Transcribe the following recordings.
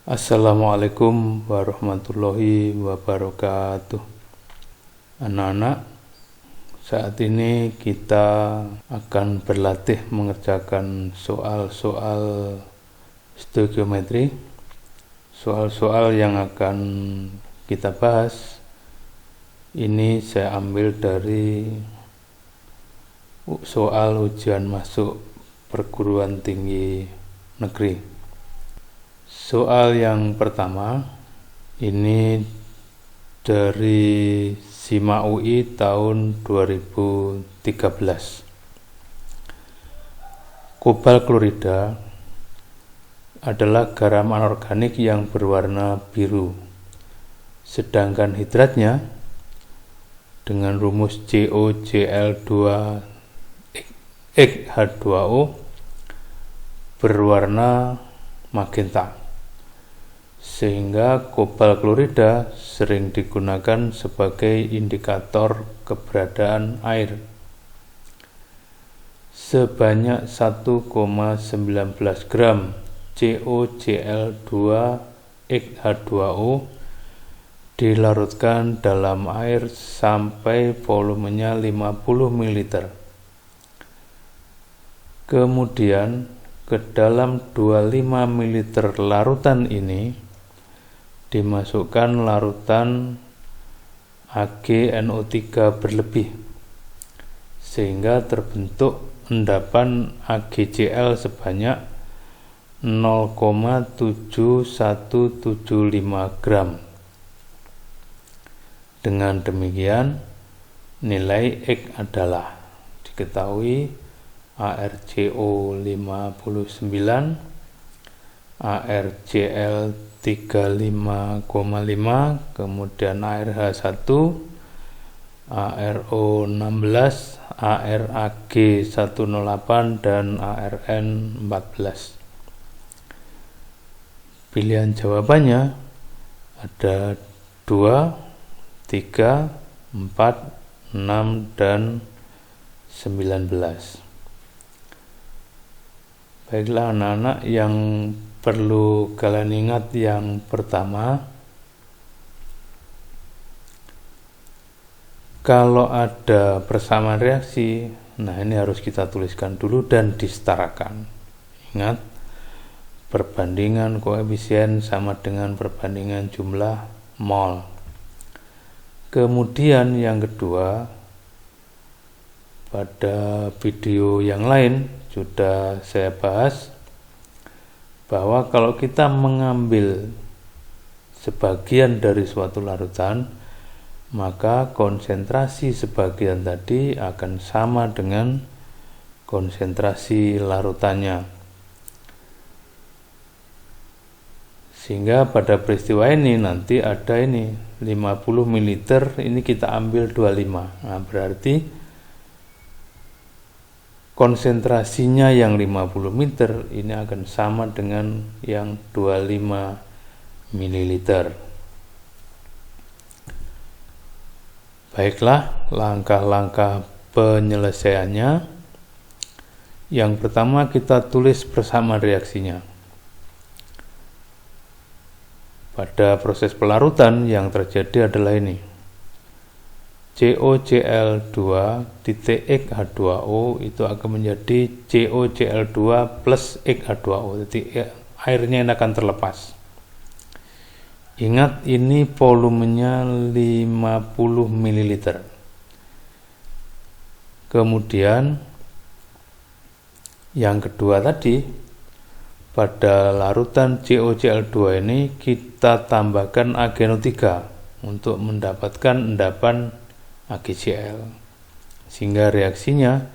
Assalamualaikum warahmatullahi wabarakatuh. Anak-anak, saat ini kita akan berlatih mengerjakan soal-soal stoikiometri. Soal-soal yang akan kita bahas ini saya ambil dari soal ujian masuk perguruan tinggi negeri. Soal yang pertama ini dari SIMA UI tahun 2013. Kobalt klorida adalah garam anorganik yang berwarna biru, sedangkan hidratnya dengan rumus COCl2H2O berwarna magenta, sehingga kobalt klorida sering digunakan sebagai indikator keberadaan air. Sebanyak 1,19 gram COCl2H2O dilarutkan dalam air sampai volumenya 50 ml. Kemudian ke dalam 25 ml larutan ini dimasukkan larutan AgNO3 berlebih, sehingga terbentuk endapan AgCl sebanyak 0,7175 gram. Dengan demikian, nilai X adalah diketahui ArCO 59, ArCl 35,5, kemudian ArH1, ArO 16, ArAg 108, dan ArN 14. Pilihan jawabannya ada 2, 3, 4, 6, dan 19. Baiklah anak-anak, yang perlu kalian ingat yang pertama, kalau ada persamaan reaksi, nah ini harus kita tuliskan dulu dan disetarakan. Ingat, perbandingan koefisien sama dengan perbandingan jumlah mol. Kemudian yang kedua, pada video yang lain sudah saya bahas bahwa kalau kita mengambil sebagian dari suatu larutan, maka konsentrasi sebagian tadi akan sama dengan konsentrasi larutannya. Sehingga pada peristiwa ini nanti ada ini 50 ml, ini kita ambil 25. Nah, berarti konsentrasinya yang 50 meter ini akan sama dengan yang 25 ml. Baiklah, langkah-langkah penyelesaiannya. Yang pertama, kita tulis persamaan reaksinya. Pada proses pelarutan yang terjadi adalah ini. COCl2 titik H2O itu akan menjadi COCl2 plus H2O, jadi airnya ini akan terlepas. Ingat, ini volumenya 50 ml. Kemudian yang kedua tadi, pada larutan COCl2 ini kita tambahkan AgNO3 untuk mendapatkan endapan AgCl, sehingga reaksinya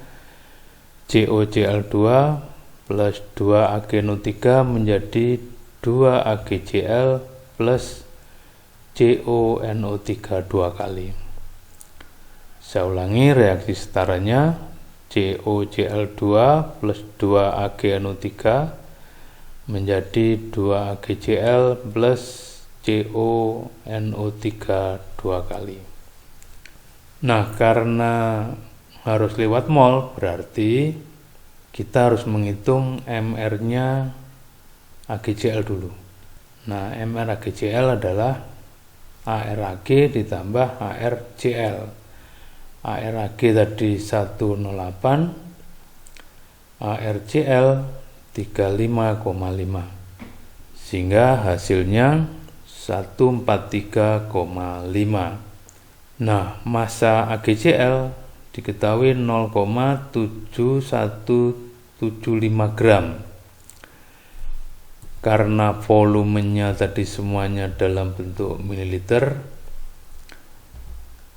COCl2 plus 2 AgNO3 menjadi 2 AgCl plus CONO3 dua kali. Saya ulangi, reaksi setaranya COCl2 plus 2 AgNO3 menjadi 2 AgCl plus CONO3 dua kali. Nah, karena harus lewat mol, berarti kita harus menghitung MR-nya AgCl dulu. Nah, MrAgCl adalah ARAG ditambah ARCl. ARAG tadi 108, ARCl 35,5, sehingga hasilnya 143,5. Nah, massa AgCl diketahui 0,7175 gram. Karena volumenya tadi semuanya dalam bentuk mililiter,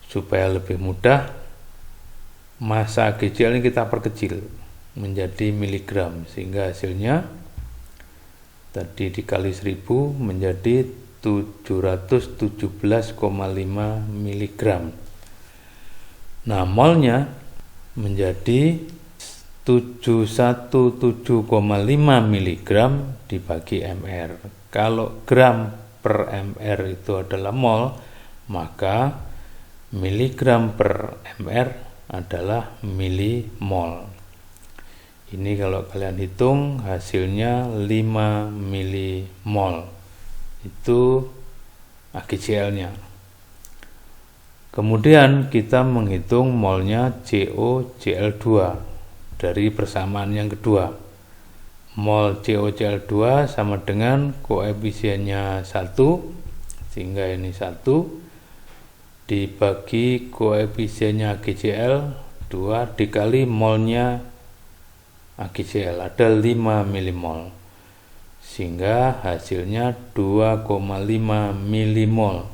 supaya lebih mudah, massa AgCl ini kita perkecil menjadi miligram, sehingga hasilnya tadi dikali 1000 menjadi 717,5 miligram. Nah, molnya menjadi 717,5 miligram dibagi mr. Kalau gram per mr itu adalah mol, maka miligram per mr adalah milimol. Ini kalau kalian hitung hasilnya 5 milimol. Itu AgCl-nya. Kemudian kita menghitung molnya COCl2 dari persamaan yang kedua. Mol COCl2 sama dengan koefisiennya 1, sehingga ini 1 dibagi koefisiennya AgCl 2 dikali molnya AgCl, ada 5 milimol, sehingga hasilnya 2,5 milimol.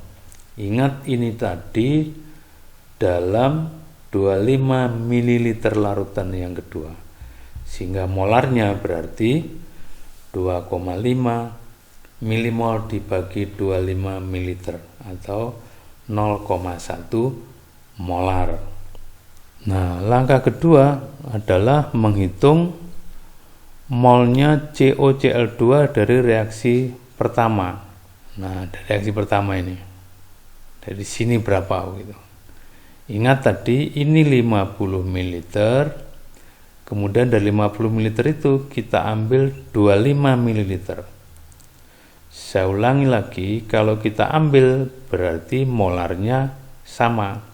Ingat, ini tadi dalam 25 ml larutan yang kedua, sehingga molarnya berarti 2,5 milimol dibagi 25 ml atau 0,1 molar. Nah, langkah kedua adalah menghitung molnya COCl2 dari reaksi pertama. Nah, dari reaksi pertama ini, dari sini berapa gitu. Ingat tadi ini 50 ml, kemudian dari 50 ml itu kita ambil 25 ml. Saya ulangi lagi, kalau kita ambil berarti molarnya sama.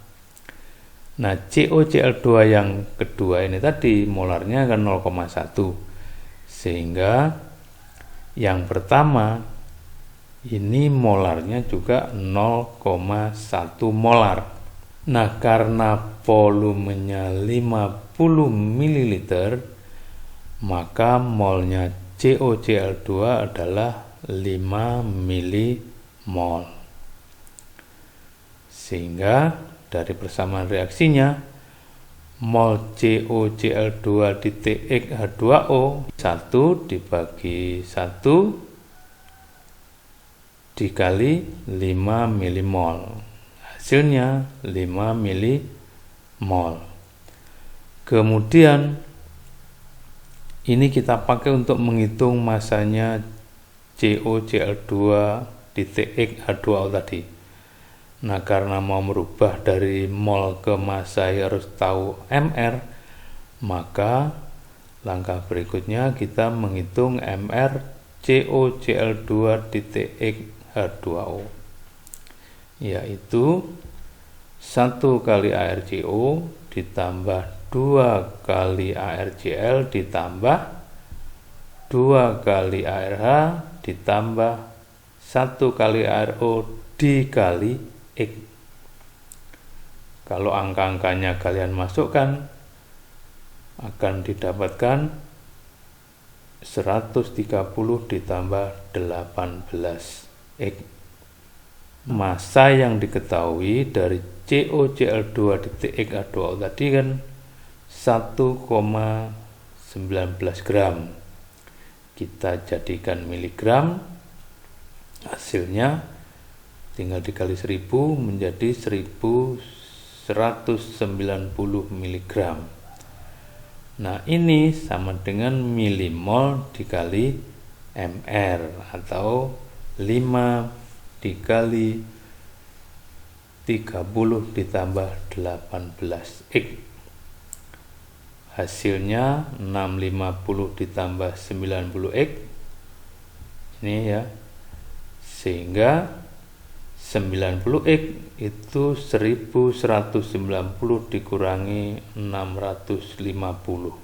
Nah, COCl2 yang kedua ini tadi molarnya kan 0,1, sehingga yang pertama ini molarnya juga 0,1 molar. Nah, karena volumenya 50 ml, maka molnya COCl2 adalah 5 milimol. Sehingga dari persamaan reaksinya, mol COCl2 di TX-H2O 1 dibagi 1 dikali 5 milimol. Hasilnya 5 milimol. Kemudian ini kita pakai untuk menghitung massanya COCl2 di TX-H2O tadi. Nah, karena mau merubah dari mol ke massa harus tahu mr, maka langkah berikutnya kita menghitung mr COCl2 di TX-H2O, yaitu 1 kali ArCO ditambah 2 kali ArCl ditambah 2 kali ArH ditambah 1 kali ArO dikali X. Kalau angka-angkanya kalian masukkan, akan didapatkan 130 ditambah 18 X. Massa yang diketahui dari COCl2 di TX-H2O tadi kan 1,19 gram. Kita jadikan miligram, hasilnya tinggal dikali 1000 menjadi 1190 mg. Nah, ini sama dengan milimol dikali mr atau 5 dikali 30 ditambah 18 X. Hasilnya 650 ditambah 90 X. Ini ya, Sehingga 90X itu 1190 dikurangi 650.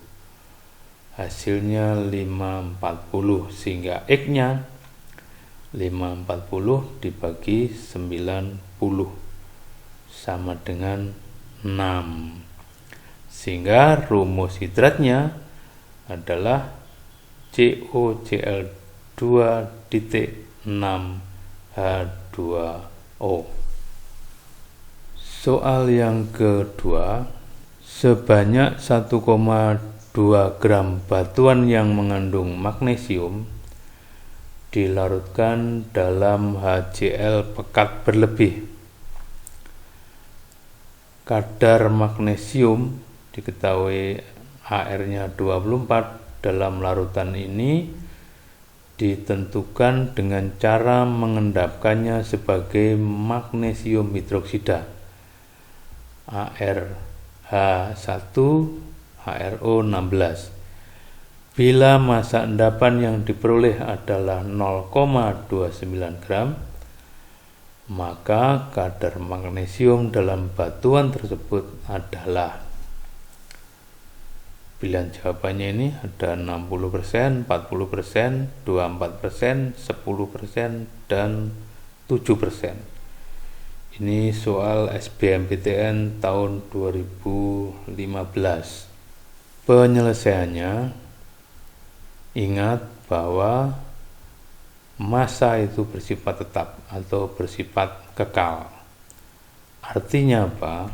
Hasilnya 540, sehingga X-nya 540 dibagi 90 sama dengan 6. Sehingga rumus hidratnya adalah COCl2.6H2O. Soal yang kedua, sebanyak 1,2 gram batuan yang mengandung magnesium dilarutkan dalam HCl pekat berlebih. Kadar magnesium diketahui AR-nya 24 dalam larutan ini ditentukan dengan cara mengendapkannya sebagai magnesium hidroksida ArH1HRO16 bila massa endapan yang diperoleh adalah 0,29 gram, maka kadar magnesium dalam batuan tersebut adalah, pilihan jawabannya ini ada 60%, 40%, 24%, 10%, dan 7%. Ini soal SBMPTN tahun 2015. Penyelesaiannya, ingat bahwa massa itu bersifat tetap atau bersifat kekal. Artinya apa?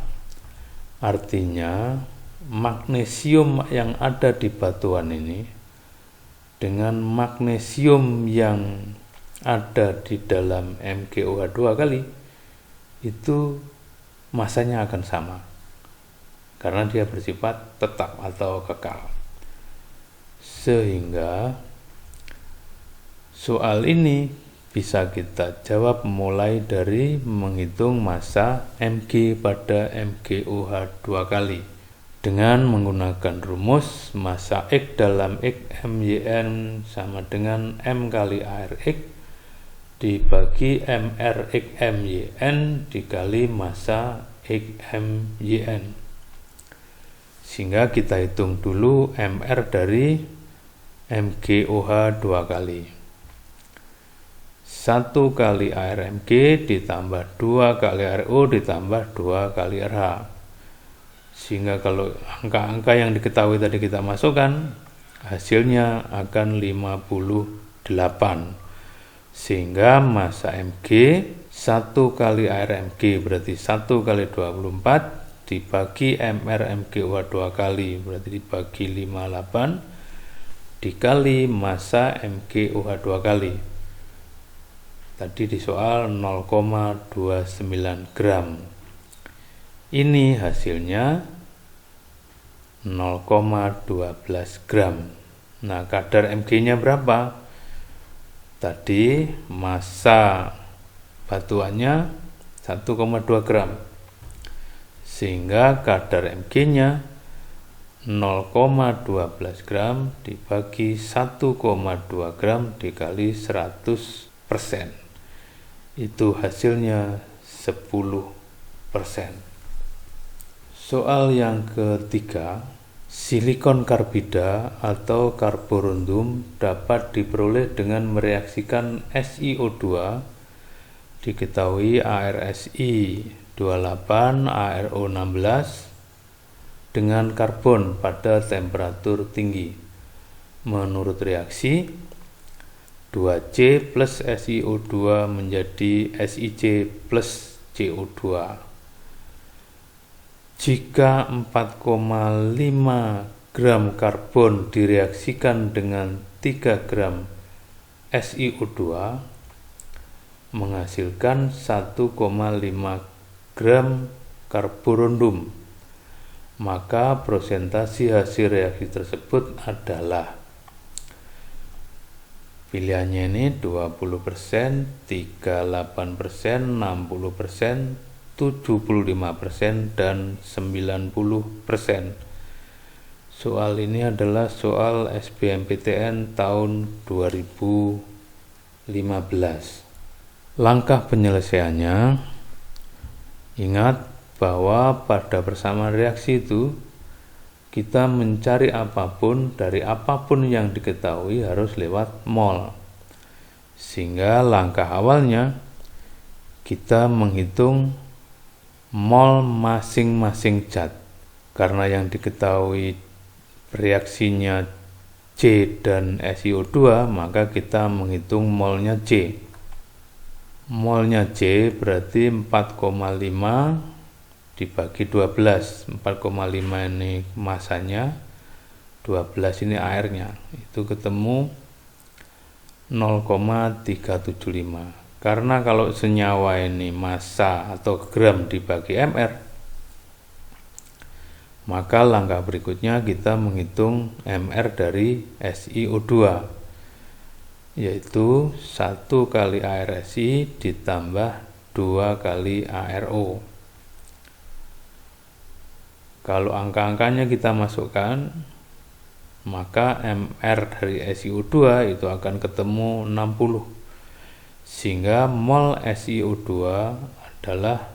Artinya magnesium yang ada di batuan ini dengan magnesium yang ada di dalam MgOH2 kali itu massanya akan sama karena dia bersifat tetap atau kekal. Sehingga soal ini bisa kita jawab mulai dari menghitung massa Mg pada MgOH2 kali dengan menggunakan rumus massa X dalam X MyN sama dengan M kali ARX dibagi MRX MyN dikali massa X MyN. Sehingga kita hitung dulu MR dari MgOH 2 kali. 1 kali ARMG ditambah 2 kali RO ditambah 2 kali RH. Sehingga kalau angka-angka yang diketahui tadi kita masukkan, hasilnya akan 58. Sehingga massa Mg 1 kali ARMG berarti 1 kali 24 dibagi MR MgOH 2 kali berarti dibagi 58 dikali massa MgOH 2 kali. Tadi di soal 0,29 gram. Ini hasilnya 0,12 gram. Nah, kadar Mg-nya berapa? Tadi massa batuannya 1,2 gram. Sehingga kadar Mg-nya 0,12 gram dibagi 1,2 gram dikali 100%. Itu hasilnya 10%. Soal yang ketiga, silikon karbida atau karborundum dapat diperoleh dengan mereaksikan SiO2 diketahui ArSi 28 ArO16 dengan karbon pada temperatur tinggi. Menurut reaksi, 2C plus SiO2 menjadi SiC plus CO2. Jika 4,5 gram karbon direaksikan dengan 3 gram SiO2, menghasilkan 1,5 gram karborundum. Maka prosentasi hasil reaksi tersebut adalah, pilihannya ini 20%, 38%, 60%, 75%, dan 90%. Soal ini adalah soal SBMPTN tahun 2015. Langkah penyelesaiannya, ingat bahwa pada persamaan reaksi itu kita mencari apapun dari apapun yang diketahui harus lewat mol. Sehingga langkah awalnya kita menghitung mol masing-masing zat. Karena yang diketahui reaksinya C dan SiO2, maka kita menghitung molnya C. Molnya C berarti 4,5 dibagi 12. 4,5 ini masanya, 12 ini airnya. Itu ketemu 0,375. Karena kalau senyawa ini massa atau gram dibagi mr, maka langkah berikutnya kita menghitung mr dari SiO2, yaitu 1 kali air Si ditambah 2 kali ARO. Kalau angka-angkanya kita masukkan, maka mr dari SiO2 itu akan ketemu 60. Sehingga mol SiO2 adalah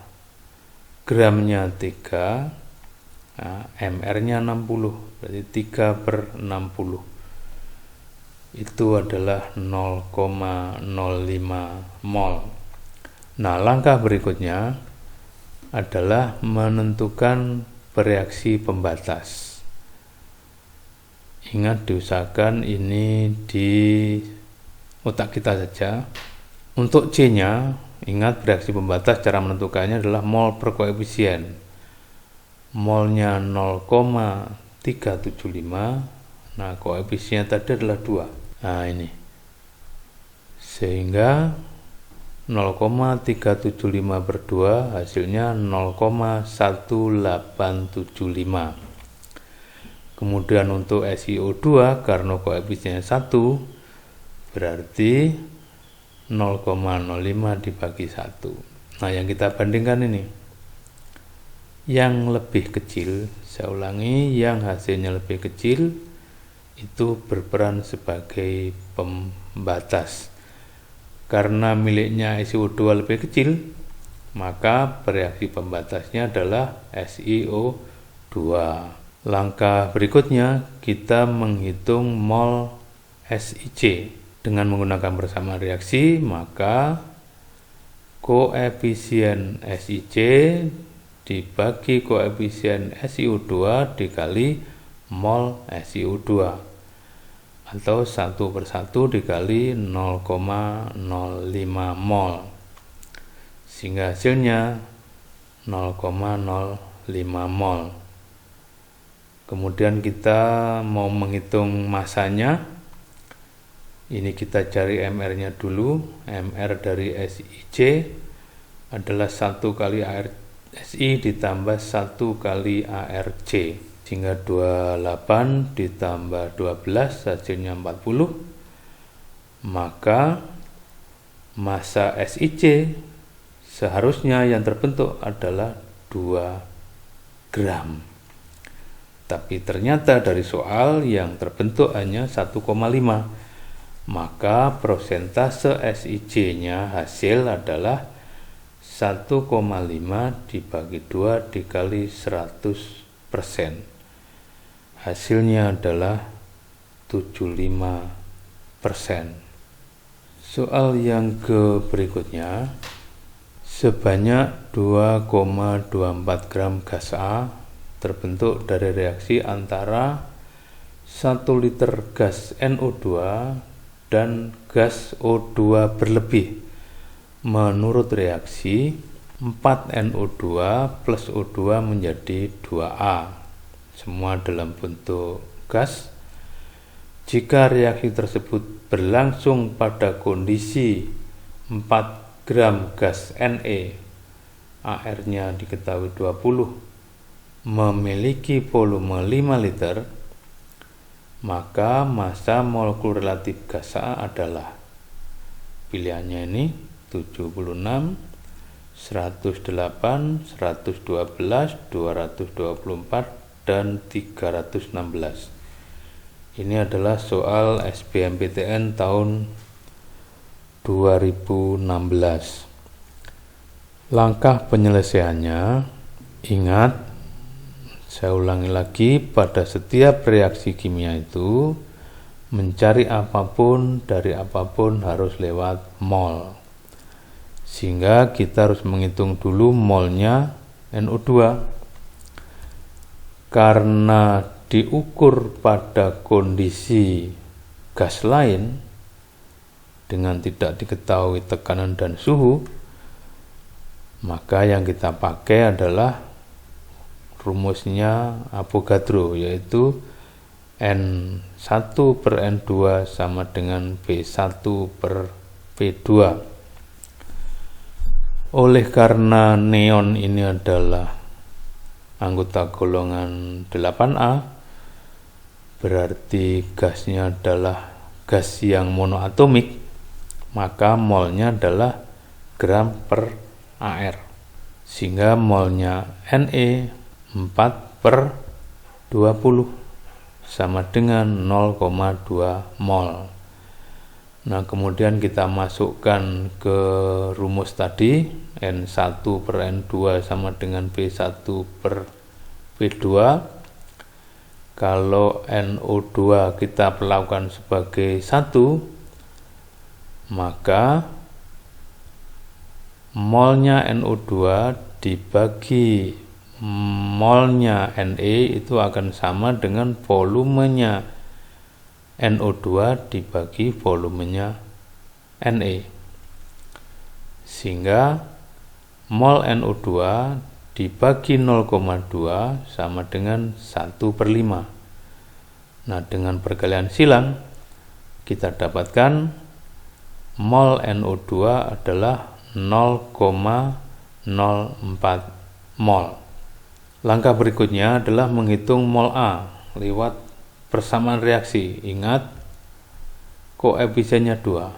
gramnya 3, nah, mr-nya 60, berarti 3/60. Itu adalah 0,05 mol. Nah, langkah berikutnya adalah menentukan bereaksi pembatas. Ingat, diusahakan ini di otak kita saja. Untuk C-nya, ingat bereaksi pembatas cara menentukannya adalah mol per koefisien. Molnya 0,375, nah koefisiennya tadi adalah 2. Nah ini, sehingga 0,375 per 2 hasilnya 0,1875. Kemudian untuk SiO2 karena koefisiennya 1, berarti 0,05 dibagi 1. Nah, yang kita bandingkan ini, yang lebih kecil, saya ulangi, yang hasilnya lebih kecil itu berperan sebagai pembatas. Karena miliknya SiO2 lebih kecil, maka bereaksi pembatasnya adalah SiO2. Langkah berikutnya kita menghitung mol SiC. Dengan menggunakan persamaan reaksi, maka koefisien SiC dibagi koefisien SiO2 dikali mol SiO2, atau 1/1 dikali 0,05 mol, sehingga hasilnya 0,05 mol. Kemudian kita mau menghitung masanya. Ini kita cari mr-nya dulu. Mr dari SiC adalah 1 kali air Si ditambah 1 kali ARC, sehingga 28 ditambah 12 hasilnya 40. Maka massa SiC seharusnya yang terbentuk adalah 2 gram. Tapi ternyata dari soal yang terbentuk hanya 1,5. Maka prosentase SiC-nya hasil adalah 1,5 dibagi 2 dikali 100%. Hasilnya adalah 75%. Soal yang berikutnya, sebanyak 2,24 gram gas A terbentuk dari reaksi antara 1 liter gas NO2 dan gas O2 berlebih. Menurut reaksi, 4 NO2 plus O2 menjadi 2A. Semua dalam bentuk gas. Jika reaksi tersebut berlangsung pada kondisi 4 gram gas Ne, AR-nya diketahui 20, memiliki volume 5 liter, maka massa molekul relatif gas A adalah, pilihannya ini 76, 108, 112, 224, dan 316. Ini adalah soal SBMPTN tahun 2016. Langkah penyelesaiannya, ingat, saya ulangi lagi, pada setiap reaksi kimia itu mencari apapun dari apapun harus lewat mol. Sehingga kita harus menghitung dulu molnya NO2. Karena diukur pada kondisi gas lain dengan tidak diketahui tekanan dan suhu, maka yang kita pakai adalah rumusnya Avogadro, yaitu N1 per N2 sama dengan P1 per P2. Oleh karena neon ini adalah anggota golongan 8A, berarti gasnya adalah gas yang monoatomik, maka molnya adalah gram per AR, sehingga molnya Ne 4 per 20 sama dengan 0,2 mol. Nah, kemudian kita masukkan ke rumus tadi, N1 per N2 sama dengan P1 per P2. Kalau NO2 kita perlakukan sebagai 1, maka molnya NO2 dibagi molnya Ne itu akan sama dengan volumenya NO2 dibagi volumenya Ne. Sehingga mol NO2 dibagi 0,2 sama dengan 1/5. Nah, dengan perkalian silang kita dapatkan mol NO2 adalah 0,04 mol. Langkah berikutnya adalah menghitung mol A lewat persamaan reaksi. Ingat, koefisiennya 2.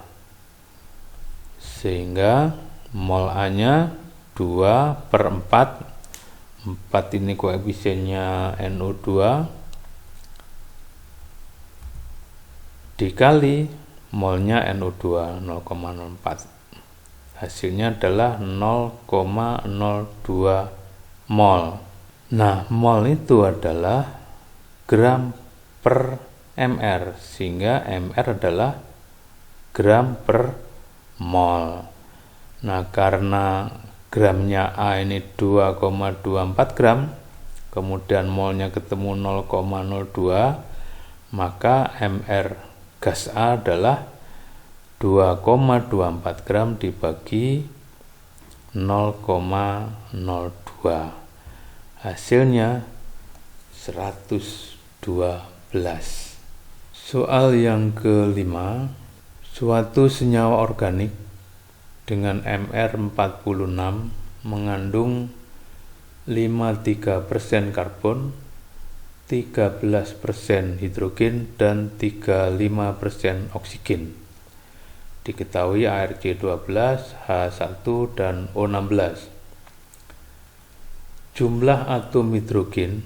Sehingga mol A-nya 2/4. 4 ini koefisiennya NO2 dikali molnya NO2 0,04. Hasilnya adalah 0,02 mol. Nah, mol itu adalah gram per mr, sehingga mr adalah gram per mol. Nah, karena gramnya A ini 2,24 gram, kemudian molnya ketemu 0,02, maka mr gas A adalah 2,24 gram dibagi 0,02. Hasilnya 112. Soal yang kelima, suatu senyawa organik dengan Mr 46 mengandung 53% karbon, 13% hidrogen, dan 35% oksigen. Diketahui ARC12, H1, dan O16. Jumlah atom hidrogen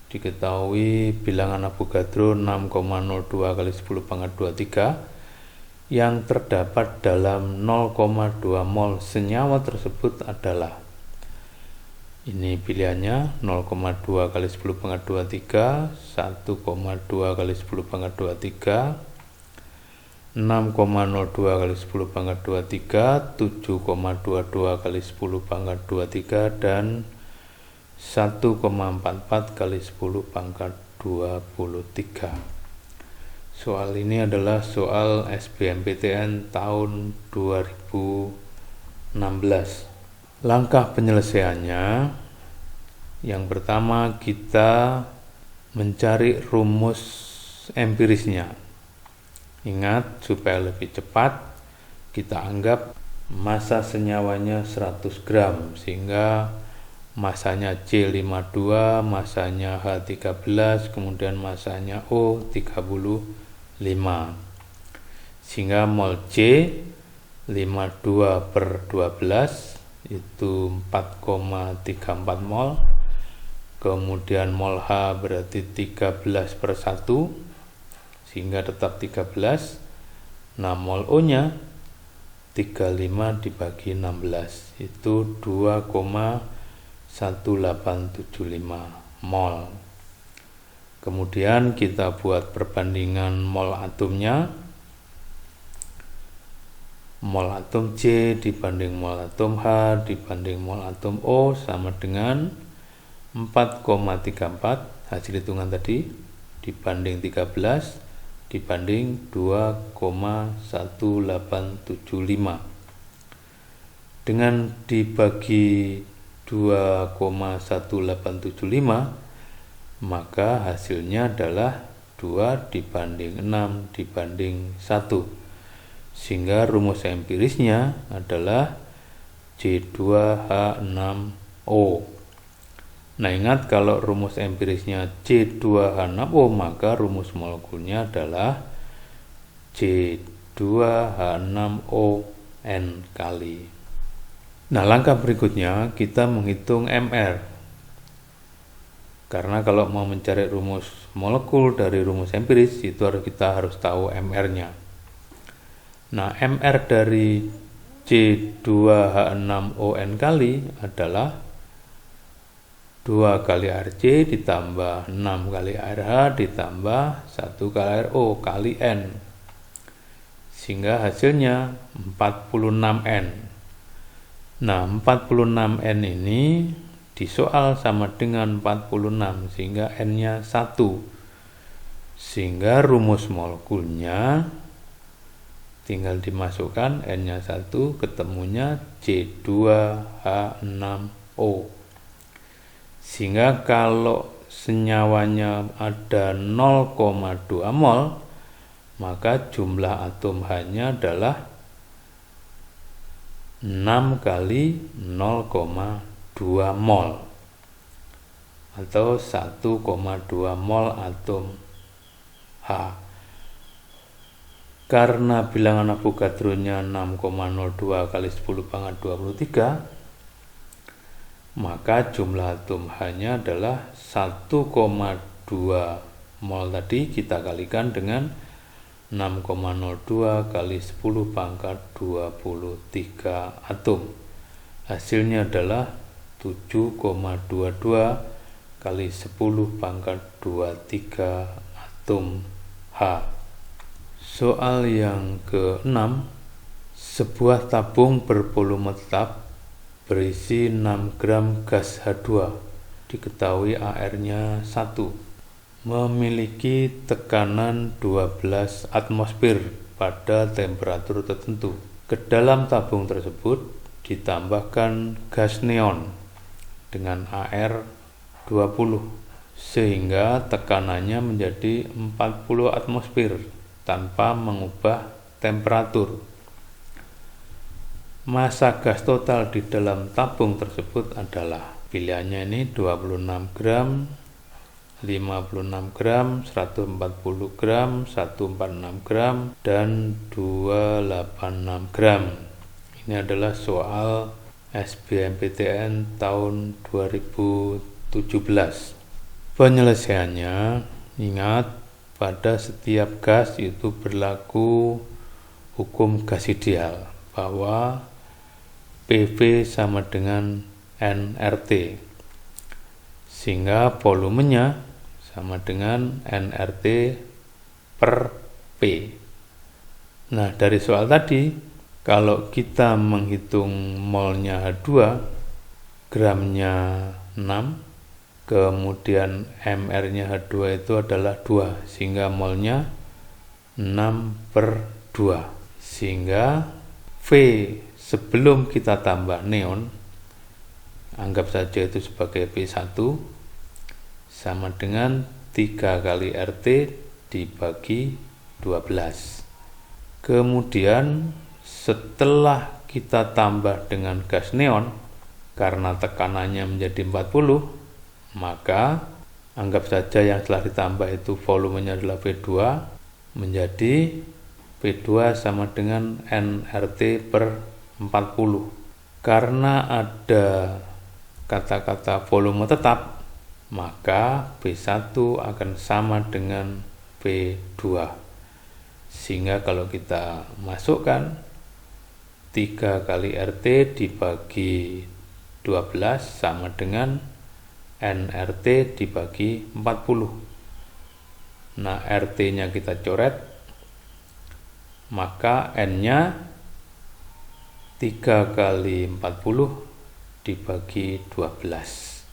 diketahui bilangan Avogadro 6,02 kali 10⁻²³ yang terdapat dalam 0,2 mol senyawa tersebut adalah, ini pilihannya 0,2 kali 10⁻²³, 1,2 kali 10⁻²³, 6,02 kali 10⁻²³, 7,22 kali 10⁻²³, dan 1,44 kali 10⁻²³ Soal ini adalah soal SBMPTN tahun 2016. Langkah penyelesaiannya, yang pertama kita mencari rumus empirisnya. Ingat, supaya lebih cepat kita anggap massa senyawanya 100 gram, sehingga masanya C52, masanya H13, kemudian masanya O35. Sehingga mol C 52/12 itu 4,34 mol. Kemudian mol H berarti 13/1, sehingga tetap 13. Nah, mol O nya dibagi 16 itu 2,1875 mol. Kemudian kita buat perbandingan mol atomnya. Mol atom C dibanding mol atom H dibanding mol atom O sama dengan 4,34 hasil hitungan tadi dibanding 13 dibanding 2,1875. Dengan dibagi 2,1875 maka hasilnya adalah 2 dibanding 6 dibanding 1, sehingga rumus empirisnya adalah C2H6O. Nah, ingat kalau rumus empirisnya C2H6O maka rumus molekulnya adalah C2H6ON kali. Nah, langkah berikutnya kita menghitung MR. Karena kalau mau mencari rumus molekul dari rumus empiris itu kita harus tahu MR-nya. Nah, MR dari C2H6ON kali adalah 2 kali Rc ditambah 6 kali RH ditambah 1 kali RO kali N, sehingga hasilnya 46N. Nah, 46N ini disoal sama dengan 46 sehingga N-nya 1, sehingga rumus molekulnya tinggal dimasukkan N-nya 1 ketemunya C2H6O. Sehingga kalau senyawanya ada 0,2 mol, maka jumlah atom H-nya adalah 6 kali 0,2 mol atau 1,2 mol atom H. Karena bilangan Avogadro-nya 6,02 kali 10 pangkat 23, maka jumlah atom H-nya adalah 1,2 mol tadi kita kalikan dengan 6,02 kali 10 pangkat 23 atom. Hasilnya adalah 7,22 kali 10 pangkat 23 atom H. Soal yang ke-6, sebuah tabung bervolume tetap berisi 6 gram gas H2, diketahui AR-nya 1, memiliki tekanan 12 atmosfer pada temperatur tertentu. Ke dalam tabung tersebut ditambahkan gas neon dengan AR 20 sehingga tekanannya menjadi 40 atmosfer tanpa mengubah temperatur. Massa gas total di dalam tabung tersebut adalah, pilihannya ini 26 gram, 56 gram, 140 gram, 146 gram, dan 286 gram. Ini adalah soal SBMPTN tahun 2017. Penyelesaiannya, ingat pada setiap gas itu berlaku hukum gas ideal bahwa PV sama dengan nRT, sehingga volumenya sama dengan nRT per P. Nah, dari soal tadi, kalau kita menghitung molnya H2, gramnya 6, kemudian MR-nya H2 itu adalah 2, sehingga molnya 6 per 2. Sehingga V sebelum kita tambah neon, anggap saja itu sebagai P1, sama dengan 3 kali RT dibagi 12. Kemudian setelah kita tambah dengan gas neon, karena tekanannya menjadi 40, maka anggap saja yang telah ditambah itu volumenya adalah V2, menjadi V2 sama dengan nRT per 40. Karena ada kata-kata volume tetap, maka V1 akan sama dengan V2. Sehingga kalau kita masukkan 3 kali RT dibagi 12 sama dengan nRT dibagi 40. Nah, RT-nya kita coret, maka N-nya 3 kali 40 dibagi 12.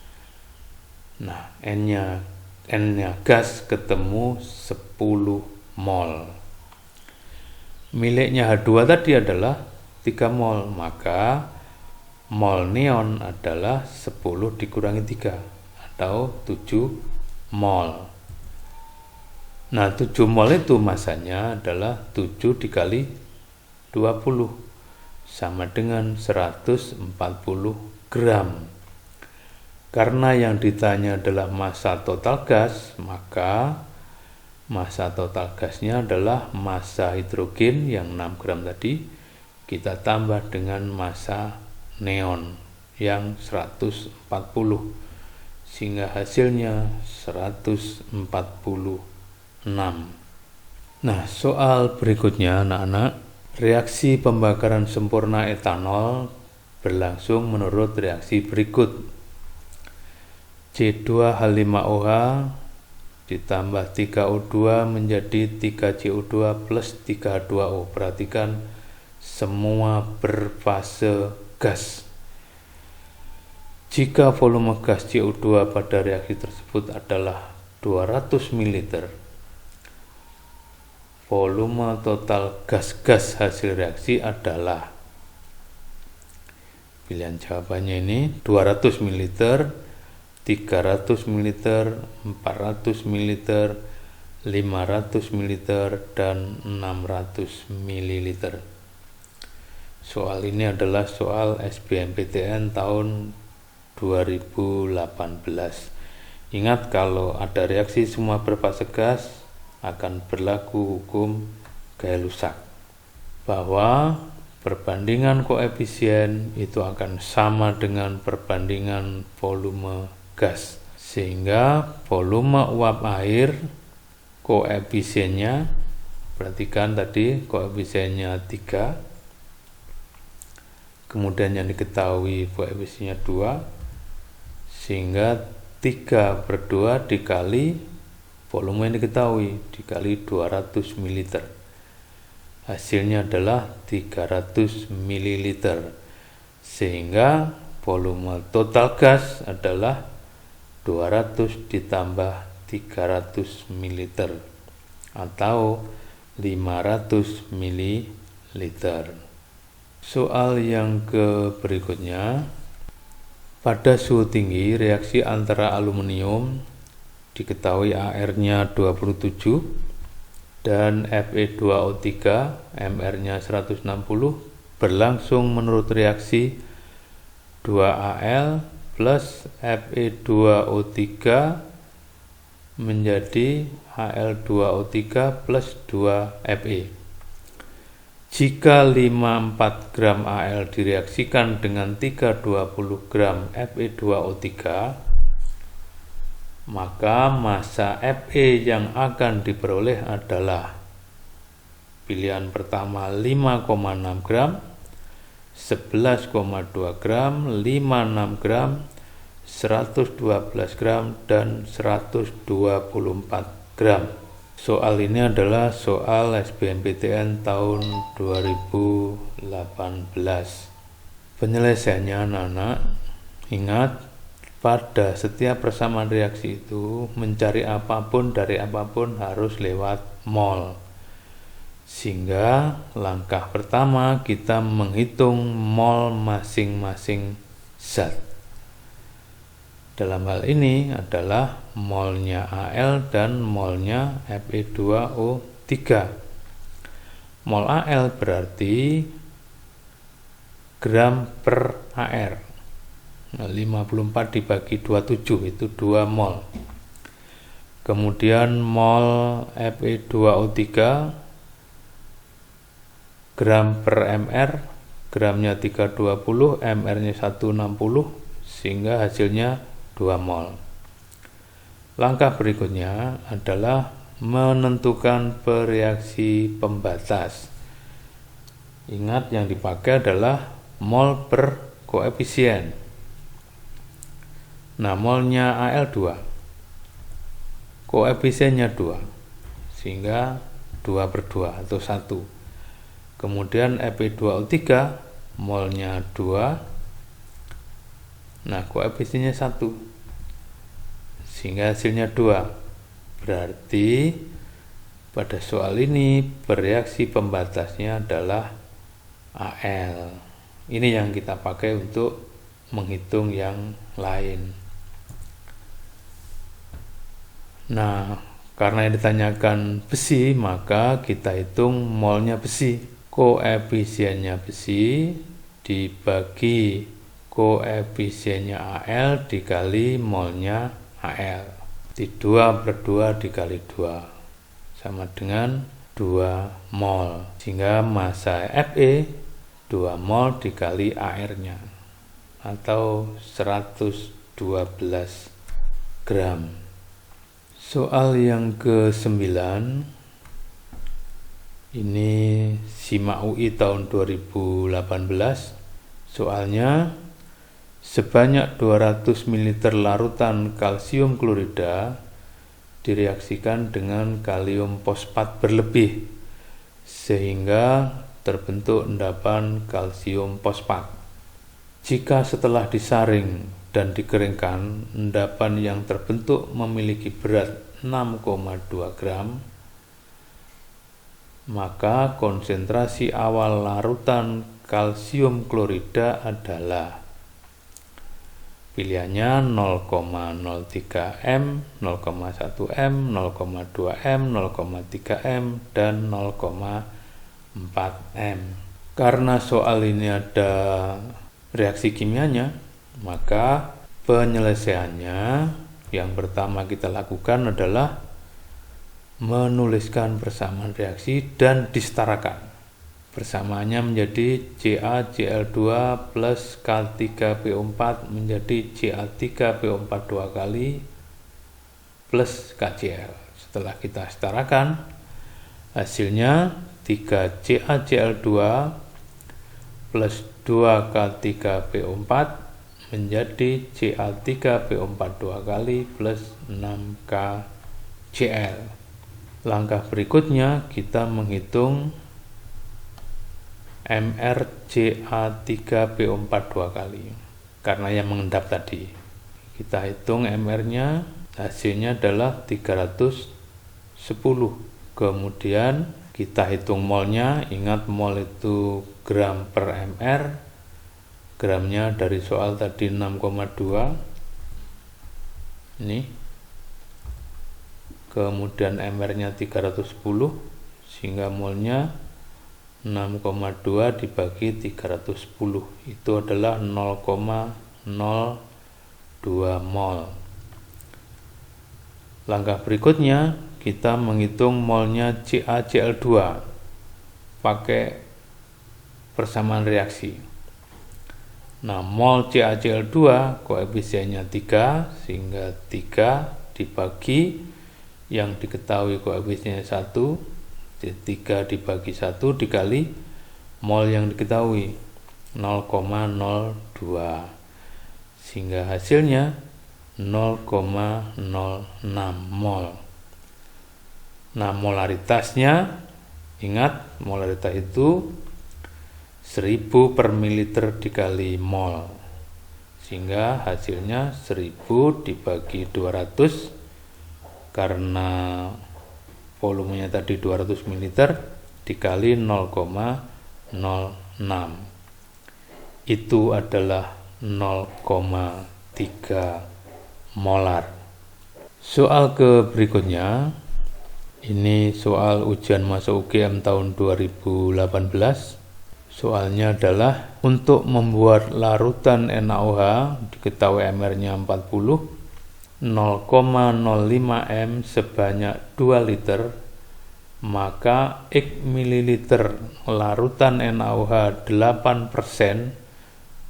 Nah, N-nya gas ketemu 10 mol. Miliknya H2 tadi adalah 3 mol, maka mol neon adalah 10 dikurangi 3 atau 7 mol. Nah, 7 mol itu masanya adalah 7 dikali 20 sama dengan 140 gram. Karena yang ditanya adalah massa total gas, maka massa total gasnya adalah massa hidrogen yang 6 gram tadi, kita tambah dengan massa neon yang 140, sehingga hasilnya 146. Nah, soal berikutnya anak-anak, reaksi pembakaran sempurna etanol berlangsung menurut reaksi berikut. C2H5OH ditambah 3O2 menjadi 3CO2 plus 3H2O. Perhatikan, semua berfase gas. Jika volume gas CO2 pada reaksi tersebut adalah 200 ml, volume total gas-gas hasil reaksi adalah, pilihan jawabannya ini 200 ml, 300 ml, 400 ml, 500 ml, dan 600 ml. Soal ini adalah soal SBMPTN tahun 2018. Ingat, kalau ada reaksi semua berfase gas akan berlaku hukum Gay-Lussac, bahwa perbandingan koefisien itu akan sama dengan perbandingan volume gas, sehingga volume uap air koefisiennya, perhatikan tadi koefisiennya 3, kemudian yang diketahui koefisiennya 2, sehingga 3/2 dikali volume yang diketahui dikali 200 ml, hasilnya adalah 300 ml, sehingga volume total gas adalah 200 ditambah 300 ml atau 500 ml. Soal yang berikutnya, pada suhu tinggi reaksi antara aluminium diketahui AR-nya 27 dan Fe2O3 MR-nya 160 berlangsung menurut reaksi 2Al plus Fe2O3 menjadi Al2O3 plus 2Fe. Jika 54 gram Al direaksikan dengan 320 gram Fe2O3, maka massa Fe yang akan diperoleh adalah, pilihan pertama 5,6 gram, 11,2 gram, 56 gram, 112 gram, dan 124 gram. Soal ini adalah soal SBMPTN tahun 2018. Penyelesaiannya anak-anak, ingat, pada setiap persamaan reaksi itu mencari apapun dari apapun harus lewat mol. Sehingga langkah pertama kita menghitung mol masing-masing zat. Dalam hal ini adalah molnya Al dan molnya Fe2O3. Mol Al berarti gram per AR. 54 dibagi 27 itu 2 mol. Kemudian mol Fe2O3 gram per MR, gramnya 320, MR-nya 160, sehingga hasilnya 2 mol. Langkah berikutnya adalah menentukan bereaksi pembatas. Ingat yang dipakai adalah mol per koefisien. Nah, molnya Al 2, koefisiennya 2, sehingga 2 per 2 atau 1. Kemudian Fe2O3 molnya 2, nah koefisiennya 1, sehingga hasilnya 2. Berarti pada soal ini bereaksi pembatasnya adalah Al. Ini yang kita pakai untuk menghitung yang lain. Nah, karena yang ditanyakan besi, maka kita hitung molnya besi. Koefisiennya besi dibagi koefisiennya Al dikali molnya Al. 2 per 2 dikali 2 sama dengan 2 mol. Sehingga massa Fe 2 mol dikali AR-nya atau 112 gram. Soal yang ke-9 ini SIMAK UI tahun 2018. Soalnya, sebanyak 200 ml larutan kalsium klorida direaksikan dengan kalium fosfat berlebih sehingga terbentuk endapan kalsium fosfat. Jika setelah disaring dan dikeringkan, endapan yang terbentuk memiliki berat 6,2 gram, maka konsentrasi awal larutan kalsium klorida adalah pilihannya 0,03 m, 0,1 m, 0,2 m, 0,3 m, dan 0,4 m. Karena soal ini ada reaksi kimianya, maka penyelesaiannya yang pertama kita lakukan adalah menuliskan persamaan reaksi dan disetarakan. Persamaannya menjadi CaCl2 plus K3PO4 menjadi Ca3PO4 2 kali plus KCl. Setelah kita setarakan, hasilnya 3CaCl2 plus 2K3PO4 menjadi Ca3PO4 2 kali plus 6KCl. Langkah berikutnya kita menghitung MrCa3PO4 2 kali karena yang mengendap tadi. Kita hitung MR-nya, hasilnya adalah 310. Kemudian kita hitung molnya. Ingat mol itu gram per mr. Gramnya dari soal tadi 6,2. Ini. Kemudian MR-nya 310 sehingga molnya 6,2 dibagi 310 itu adalah 0,02 mol. Langkah berikutnya kita menghitung molnya CaCl2 pakai persamaan reaksi. Nah, mol CaCl2 koefisiennya 3 sehingga 3 dibagi yang diketahui koefisiennya 1, 3 dibagi 1 dikali mol yang diketahui 0,02 sehingga hasilnya 0,06 mol. Nah, molaritasnya, ingat molaritas itu 1000 per mililiter dikali mol sehingga hasilnya 1000 dibagi 200 karena volumenya tadi 200 ml dikali 0,06. Itu adalah 0,3 molar. Soal ke berikutnya, ini soal ujian masuk UGM tahun 2018. Soalnya adalah untuk membuat larutan NaOH, diketahui MR-nya 40, 0,05 m sebanyak 2 liter, maka X mililiter larutan NaOH 8%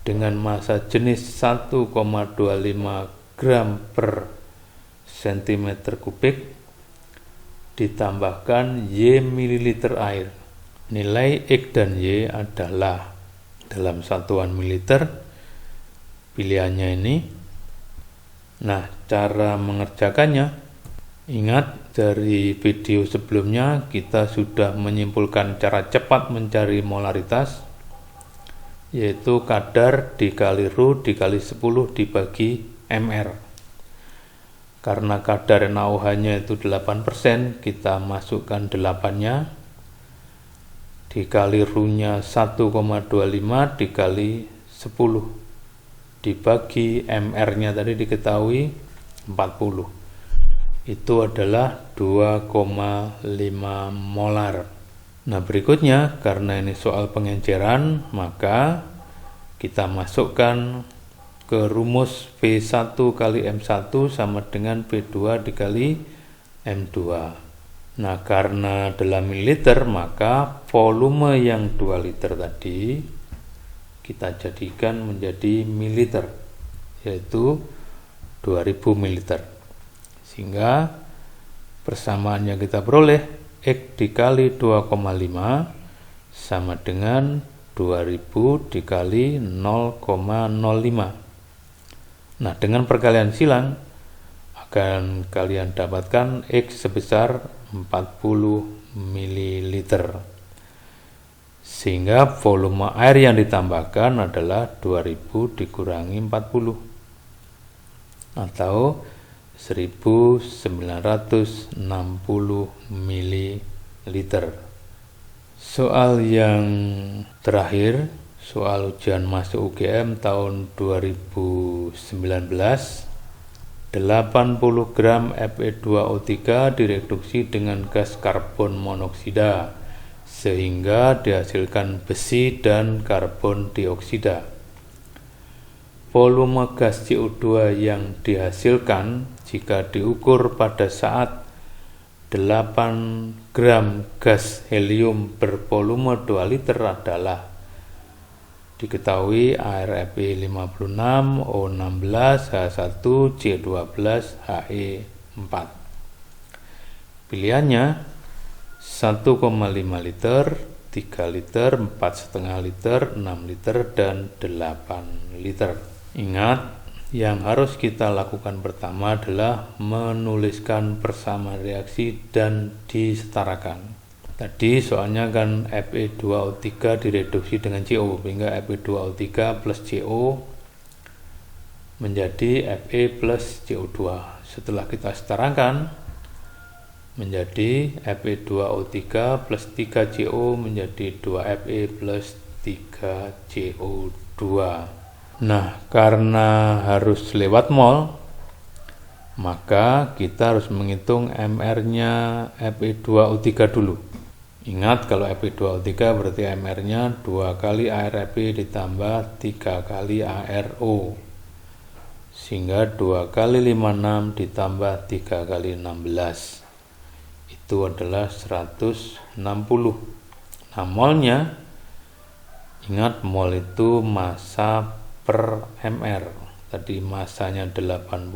dengan massa jenis 1,25 gram per cm kubik ditambahkan Y mililiter air nilai X dan Y adalah dalam satuan mililiter, pilihannya ini. Nah, cara mengerjakannya, ingat dari video sebelumnya kita sudah menyimpulkan cara cepat mencari molaritas, yaitu kadar dikali Rho dikali 10 dibagi mR. Karena kadar NaOH-nya itu 8%, kita masukkan 8-nya, dikali Rho-nya 1,25 dikali 10 dibagi mR-nya tadi diketahui 40. Itu adalah 2,5 molar. Nah, berikutnya karena ini soal pengenceran, maka kita masukkan ke rumus V1 kali M1 sama dengan V2 dikali M2. Nah, karena dalam mililiter, maka volume yang 2 liter tadi kita jadikan menjadi mililiter, yaitu 2000 mililiter. Sehingga persamaan yang kita peroleh X dikali 2,5 sama dengan 2000 dikali 0,05. Nah, dengan perkalian silang akan kalian dapatkan X sebesar 40 ml. Sehingga volume air yang ditambahkan adalah 2000 dikurangi 40 atau 1960 ml. Soal yang terakhir, soal ujian masuk UGM tahun 2019, 80 gram Fe2O3 direduksi dengan gas karbon monoksida sehingga dihasilkan besi dan karbon dioksida. Volume gas CO2 yang dihasilkan jika diukur pada saat 8 gram gas helium bervolume 2 liter adalah diketahui air Fe56, O16, H1, C12, He4. Pilihannya 1,5 liter, 3 liter, 4,5 liter, 6 liter, dan 8 liter. Ingat, yang harus kita lakukan pertama adalah menuliskan persamaan reaksi dan disetarakan. Tadi soalnya kan Fe2O3 direduksi dengan CO, sehingga Fe2O3 plus CO menjadi Fe plus CO2. Setelah kita setarakan, menjadi Fe2O3 plus 3CO menjadi 2Fe plus 3CO2. Nah, karena harus lewat mol, maka kita harus menghitung MR-nya Fe2O3 dulu. Ingat, kalau Fe2O3 berarti MR-nya 2 kali ARFE ditambah 3 kali ARO. Sehingga 2 kali 56 ditambah 3 kali 16. Itu adalah 160. Nah, molnya, ingat mol itu massa per mr. Tadi massanya 80,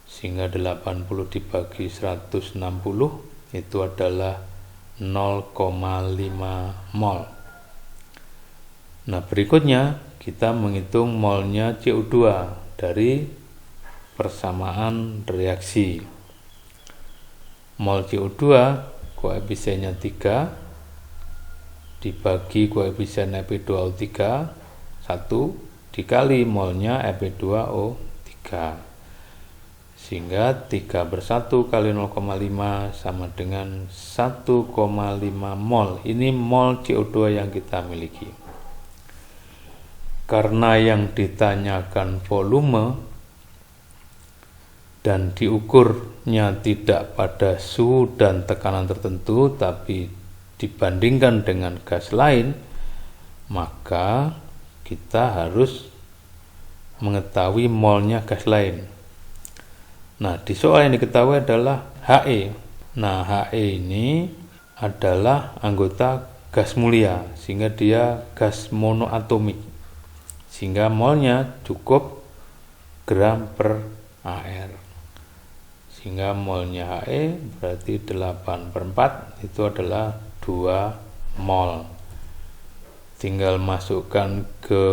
sehingga 80 dibagi 160 itu adalah 0,5 mol. Nah, berikutnya kita menghitung molnya CO2 dari persamaan reaksi. Mol CO2 koefisiennya 3 dibagi koefisien Fe2O3 1 dikali molnya Fe2O3, sehingga 3 per 1 kali 0,5 sama dengan 1,5 mol. Ini mol CO2 yang kita miliki. Karena yang ditanyakan volume dan diukurnya tidak pada suhu dan tekanan tertentu, tapi dibandingkan dengan gas lain, maka kita harus mengetahui molnya gas lain. Nah, di soal yang diketahui adalah He. Nah, He ini adalah anggota gas mulia, sehingga dia gas monoatomik, sehingga molnya cukup gram per AR. Sehingga molnya He berarti 8/4 itu adalah 2 mol. Tinggal masukkan ke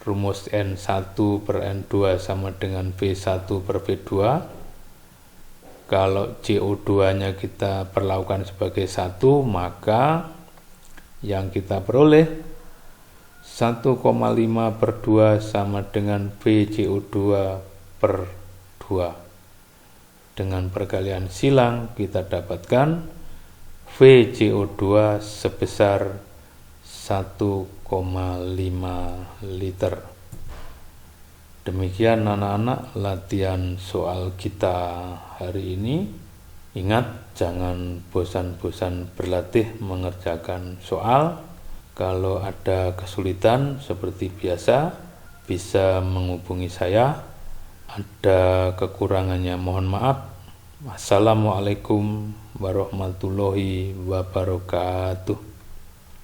rumus N1 per N2 sama dengan V1 per V2. Kalau CO2 nya kita perlakukan sebagai 1, maka yang kita peroleh 1,5 per 2 sama dengan VCO2 per 2. Dengan perkalian silang kita dapatkan VCO2 sebesar 1,5 liter. Demikian anak-anak latihan soal kita hari ini. Ingat, jangan bosan-bosan berlatih mengerjakan soal. Kalau ada kesulitan seperti biasa, bisa menghubungi saya. Ada kekurangannya mohon maaf. Wassalamualaikum warahmatullahi wabarakatuh.